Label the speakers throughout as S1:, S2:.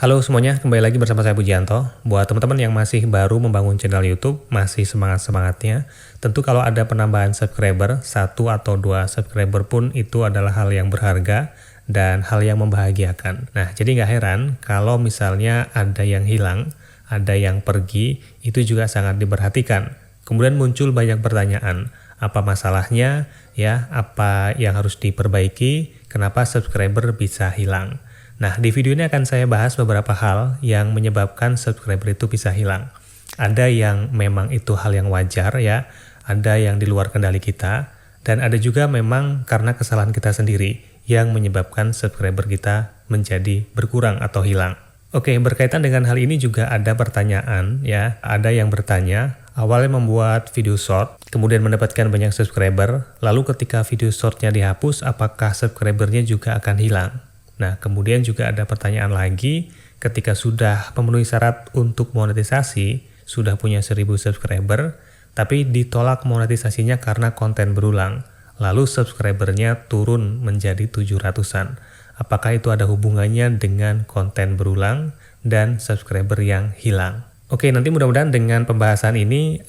S1: Halo semuanya, kembali lagi bersama saya Pujianto. Buat teman-teman yang masih baru membangun channel YouTube, masih semangat-semangatnya, tentu kalau ada penambahan subscriber, 1 atau 2 subscriber pun itu adalah hal yang berharga dan hal yang membahagiakan. Nah, jadi nggak heran kalau misalnya ada yang hilang, ada yang pergi, itu juga sangat diperhatikan. Kemudian muncul banyak pertanyaan, apa masalahnya, ya, apa yang harus diperbaiki, kenapa subscriber bisa hilang. Nah, di video ini akan saya bahas beberapa hal yang menyebabkan subscriber itu bisa hilang. Ada yang memang itu hal yang wajar ya, ada yang di luar kendali kita, dan ada juga memang karena kesalahan kita sendiri yang menyebabkan subscriber kita menjadi berkurang atau hilang. Oke, berkaitan dengan hal ini juga ada pertanyaan ya, ada yang bertanya, awalnya membuat video short, kemudian mendapatkan banyak subscriber, lalu ketika video shortnya dihapus, apakah subscribernya juga akan hilang? Nah, kemudian juga ada pertanyaan lagi, ketika sudah memenuhi syarat untuk monetisasi, sudah punya 1000 subscriber, tapi ditolak monetisasinya karena konten berulang, lalu subscribernya turun menjadi 700-an. Apakah itu ada hubungannya dengan konten berulang dan subscriber yang hilang? Oke, nanti mudah-mudahan dengan pembahasan ini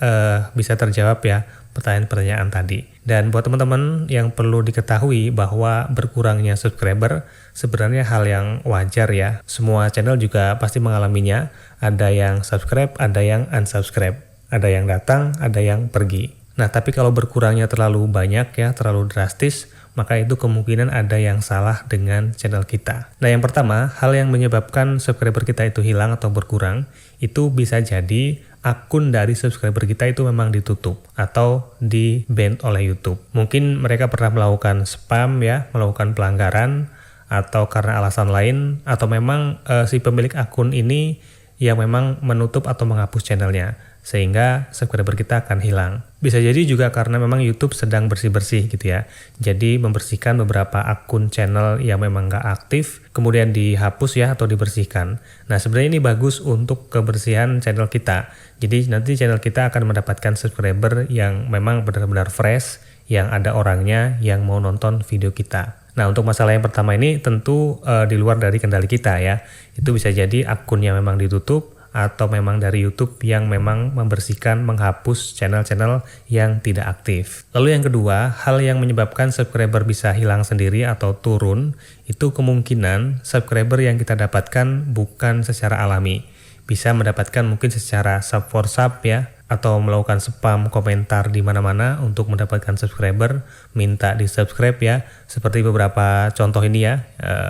S1: bisa terjawab ya pertanyaan-pertanyaan tadi. Dan buat teman-teman yang perlu diketahui bahwa berkurangnya subscriber sebenarnya hal yang wajar ya. Semua channel juga pasti mengalaminya. Ada yang subscribe, ada yang unsubscribe. Ada yang datang, ada yang pergi. Nah, tapi kalau berkurangnya terlalu banyak ya, terlalu drastis, maka itu kemungkinan ada yang salah dengan channel kita. Nah, yang pertama, hal yang menyebabkan subscriber kita itu hilang atau berkurang, itu bisa jadi akun dari subscriber kita itu memang ditutup atau di-ban oleh YouTube. Mungkin mereka pernah melakukan spam ya, melakukan pelanggaran, atau karena alasan lain, atau memang si pemilik akun ini yang memang menutup atau menghapus channelnya, sehingga subscriber kita akan hilang. Bisa jadi juga karena memang YouTube sedang bersih-bersih gitu ya. Jadi membersihkan beberapa akun channel yang memang nggak aktif, kemudian dihapus ya atau dibersihkan. Nah, sebenarnya ini bagus untuk kebersihan channel kita. Jadi nanti channel kita akan mendapatkan subscriber yang memang benar-benar fresh, yang ada orangnya yang mau nonton video kita. Nah, untuk masalah yang pertama ini tentu di luar dari kendali kita ya. Itu bisa jadi akunnya memang ditutup, atau memang dari YouTube yang memang membersihkan, menghapus channel-channel yang tidak aktif. Lalu yang kedua, hal yang menyebabkan subscriber bisa hilang sendiri atau turun, itu kemungkinan subscriber yang kita dapatkan bukan secara alami. Bisa mendapatkan mungkin secara sub for sub ya, atau melakukan spam komentar di mana-mana untuk mendapatkan subscriber, minta di subscribe ya, seperti beberapa contoh ini ya.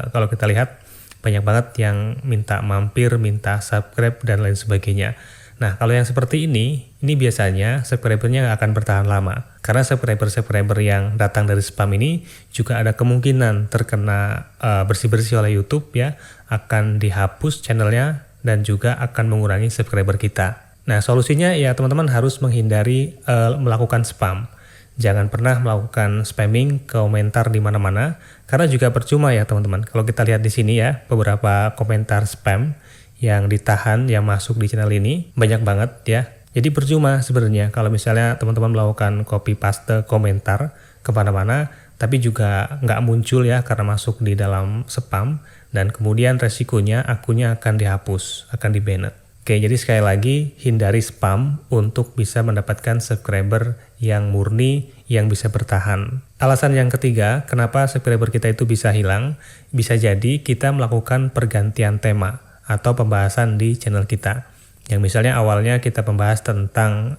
S1: Kalau kita lihat, banyak banget yang minta mampir, minta subscribe, dan lain sebagainya. Nah, kalau yang seperti ini biasanya subscribernya nggak akan bertahan lama. Karena subscriber yang datang dari spam ini juga ada kemungkinan terkena bersih-bersih oleh YouTube ya, akan dihapus channelnya dan juga akan mengurangi subscriber kita. Nah, solusinya ya teman-teman harus menghindari melakukan spam. Jangan pernah melakukan spamming komentar di mana-mana, karena juga percuma ya teman-teman. Kalau kita lihat di sini ya, beberapa komentar spam yang ditahan yang masuk di channel ini banyak banget ya. Jadi percuma sebenarnya kalau misalnya teman-teman melakukan copy paste komentar kemana-mana, tapi juga nggak muncul ya karena masuk di dalam spam, dan kemudian resikonya akunnya akan dihapus, akan di-banned. Oke, jadi sekali lagi hindari spam untuk bisa mendapatkan subscriber yang murni, yang bisa bertahan. Alasan yang ketiga, kenapa subscriber kita itu bisa hilang, bisa jadi kita melakukan pergantian tema atau pembahasan di channel kita. Yang misalnya awalnya kita membahas tentang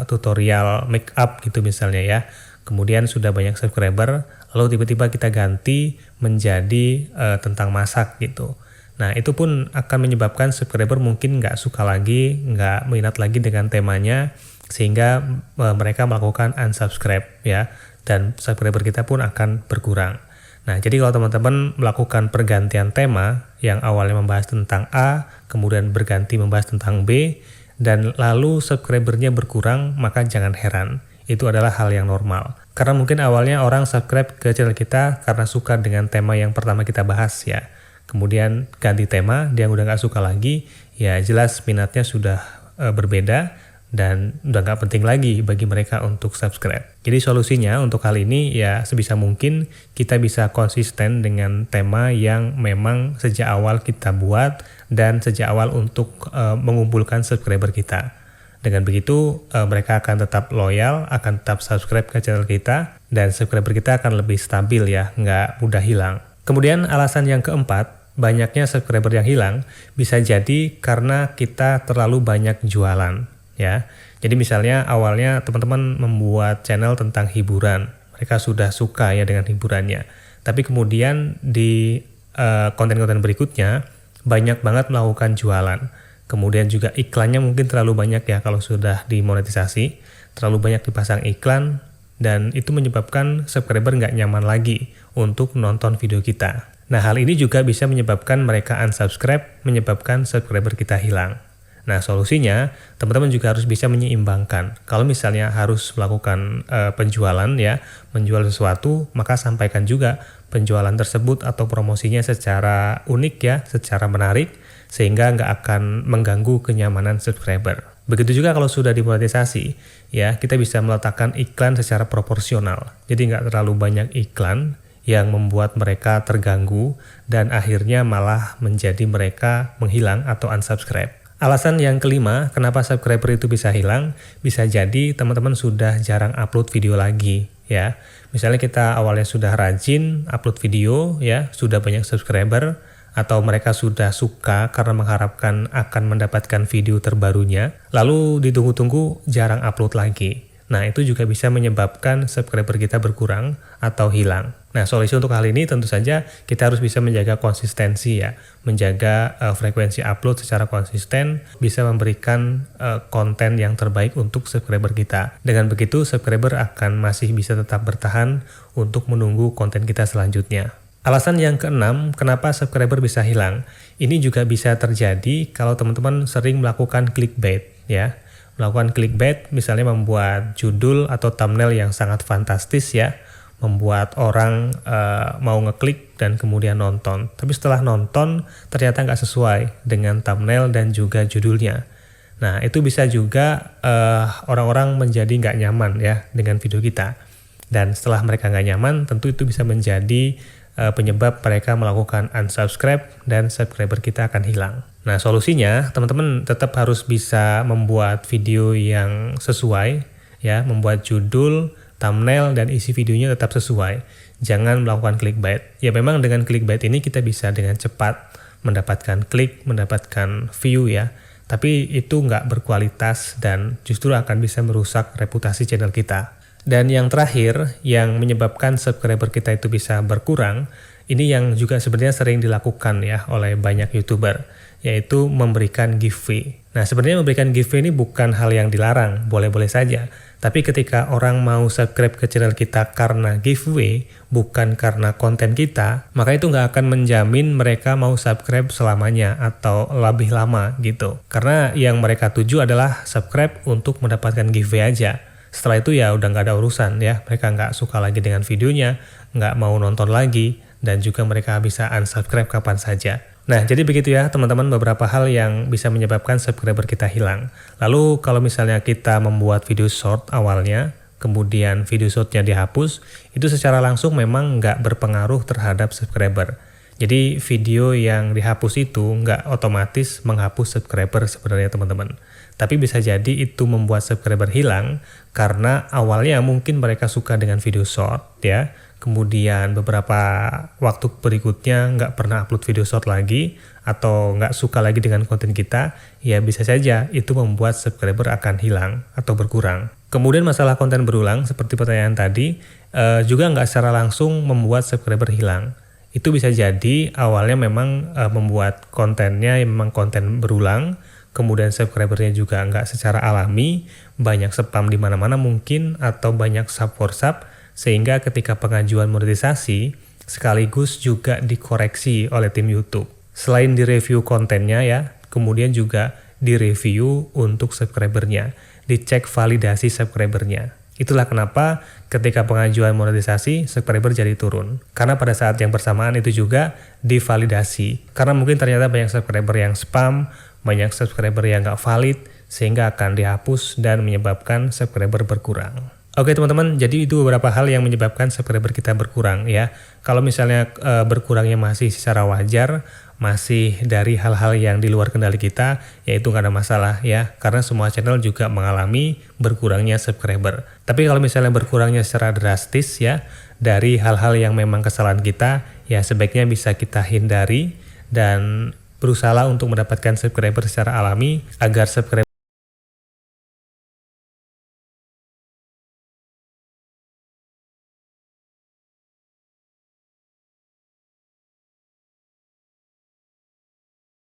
S1: tutorial make up gitu misalnya ya. Kemudian sudah banyak subscriber, lalu tiba-tiba kita ganti menjadi tentang masak gitu. Nah, itu pun akan menyebabkan subscriber mungkin nggak suka lagi, nggak minat lagi dengan temanya, sehingga mereka melakukan unsubscribe ya, dan subscriber kita pun akan berkurang. Nah, jadi kalau teman-teman melakukan pergantian tema yang awalnya membahas tentang A, kemudian berganti membahas tentang B, dan lalu subscribernya berkurang, maka jangan heran. Itu adalah hal yang normal. Karena mungkin awalnya orang subscribe ke channel kita karena suka dengan tema yang pertama kita bahas ya. Kemudian ganti tema, dia udah nggak suka lagi, ya jelas minatnya sudah berbeda, dan udah nggak penting lagi bagi mereka untuk subscribe. Jadi solusinya untuk hal ini ya sebisa mungkin kita bisa konsisten dengan tema yang memang sejak awal kita buat dan sejak awal untuk mengumpulkan subscriber kita. Dengan begitu mereka akan tetap loyal, akan tetap subscribe ke channel kita, dan subscriber kita akan lebih stabil ya, nggak mudah hilang. Kemudian alasan yang keempat, banyaknya subscriber yang hilang bisa jadi karena kita terlalu banyak jualan ya. Jadi misalnya awalnya teman-teman membuat channel tentang hiburan, mereka sudah suka ya dengan hiburannya. Tapi kemudian di konten-konten berikutnya banyak banget melakukan jualan. Kemudian juga iklannya mungkin terlalu banyak ya kalau sudah dimonetisasi, terlalu banyak dipasang iklan, dan itu menyebabkan subscriber nggak nyaman lagi untuk nonton video kita. Nah, hal ini juga bisa menyebabkan mereka unsubscribe, menyebabkan subscriber kita hilang. Nah, solusinya teman-teman juga harus bisa menyeimbangkan. Kalau misalnya harus melakukan penjualan ya, menjual sesuatu, maka sampaikan juga penjualan tersebut atau promosinya secara unik ya, secara menarik, sehingga nggak akan mengganggu kenyamanan subscriber. Begitu juga kalau sudah dimonetisasi, ya kita bisa meletakkan iklan secara proporsional. Jadi nggak terlalu banyak iklan yang membuat mereka terganggu dan akhirnya malah menjadi mereka menghilang atau unsubscribe. Alasan yang kelima, kenapa subscriber itu bisa hilang, bisa jadi teman-teman sudah jarang upload video lagi ya. Misalnya kita awalnya sudah rajin upload video ya, sudah banyak subscriber, atau mereka sudah suka karena mengharapkan akan mendapatkan video terbarunya, lalu ditunggu-tunggu jarang upload lagi. Nah, itu juga bisa menyebabkan subscriber kita berkurang atau hilang. Nah, solusi untuk hal ini tentu saja kita harus bisa menjaga konsistensi ya, menjaga frekuensi upload secara konsisten, bisa memberikan konten yang terbaik untuk subscriber kita. Dengan begitu, subscriber akan masih bisa tetap bertahan untuk menunggu konten kita selanjutnya. Alasan yang keenam, kenapa subscriber bisa hilang? Ini juga bisa terjadi kalau teman-teman sering melakukan clickbait ya. Melakukan clickbait misalnya membuat judul atau thumbnail yang sangat fantastis ya, membuat orang mau ngeklik dan kemudian nonton. Tapi setelah nonton ternyata nggak sesuai dengan thumbnail dan juga judulnya. Nah, itu bisa juga orang-orang menjadi nggak nyaman ya dengan video kita. Dan setelah mereka nggak nyaman, tentu itu bisa menjadi penyebab mereka melakukan unsubscribe dan subscriber kita akan hilang. Nah, solusinya teman-teman tetap harus bisa membuat video yang sesuai ya, membuat judul, thumbnail, dan isi videonya tetap sesuai. Jangan melakukan clickbait. Ya memang dengan clickbait ini kita bisa dengan cepat mendapatkan klik, mendapatkan view ya. Tapi itu nggak berkualitas dan justru akan bisa merusak reputasi channel kita. Dan yang terakhir, yang menyebabkan subscriber kita itu bisa berkurang, ini yang juga sebenarnya sering dilakukan ya oleh banyak YouTuber, yaitu memberikan giveaway. Nah, sebenarnya memberikan giveaway ini bukan hal yang dilarang, boleh-boleh saja. Tapi ketika orang mau subscribe ke channel kita karena giveaway, bukan karena konten kita, maka itu nggak akan menjamin mereka mau subscribe selamanya atau lebih lama gitu. Karena yang mereka tuju adalah subscribe untuk mendapatkan giveaway aja. Setelah itu ya udah nggak ada urusan ya, mereka nggak suka lagi dengan videonya, nggak mau nonton lagi, dan juga mereka bisa unsubscribe kapan saja. Nah, jadi begitu ya teman-teman beberapa hal yang bisa menyebabkan subscriber kita hilang. Lalu kalau misalnya kita membuat video short awalnya, kemudian video shortnya dihapus, itu secara langsung memang nggak berpengaruh terhadap subscriber. Jadi video yang dihapus itu nggak otomatis menghapus subscriber sebenarnya teman-teman. Tapi bisa jadi itu membuat subscriber hilang karena awalnya mungkin mereka suka dengan video short ya. Kemudian beberapa waktu berikutnya nggak pernah upload video short lagi atau nggak suka lagi dengan konten kita, ya bisa saja itu membuat subscriber akan hilang atau berkurang. Kemudian masalah konten berulang seperti pertanyaan tadi juga nggak secara langsung membuat subscriber hilang. Itu bisa jadi awalnya memang membuat kontennya memang konten berulang, kemudian subscribernya juga nggak secara alami, banyak spam di mana-mana mungkin atau banyak sub for sub, sehingga ketika pengajuan monetisasi sekaligus juga dikoreksi oleh tim YouTube. Selain direview kontennya ya, kemudian juga direview untuk subscribernya, dicek validasi subscribernya. Itulah kenapa ketika pengajuan monetisasi subscriber jadi turun. Karena pada saat yang bersamaan itu juga divalidasi. Karena mungkin ternyata banyak subscriber yang spam, banyak subscriber yang nggak valid, sehingga akan dihapus dan menyebabkan subscriber berkurang. Oke teman-teman, jadi itu beberapa hal yang menyebabkan subscriber kita berkurang ya. Kalau misalnya berkurangnya masih secara wajar, masih dari hal-hal yang di luar kendali kita, ya itu nggak ada masalah ya. Karena semua channel juga mengalami berkurangnya subscriber. Tapi kalau misalnya berkurangnya secara drastis ya, dari hal-hal yang memang kesalahan kita, ya sebaiknya bisa kita hindari dan berusaha untuk mendapatkan subscriber secara alami agar subscriber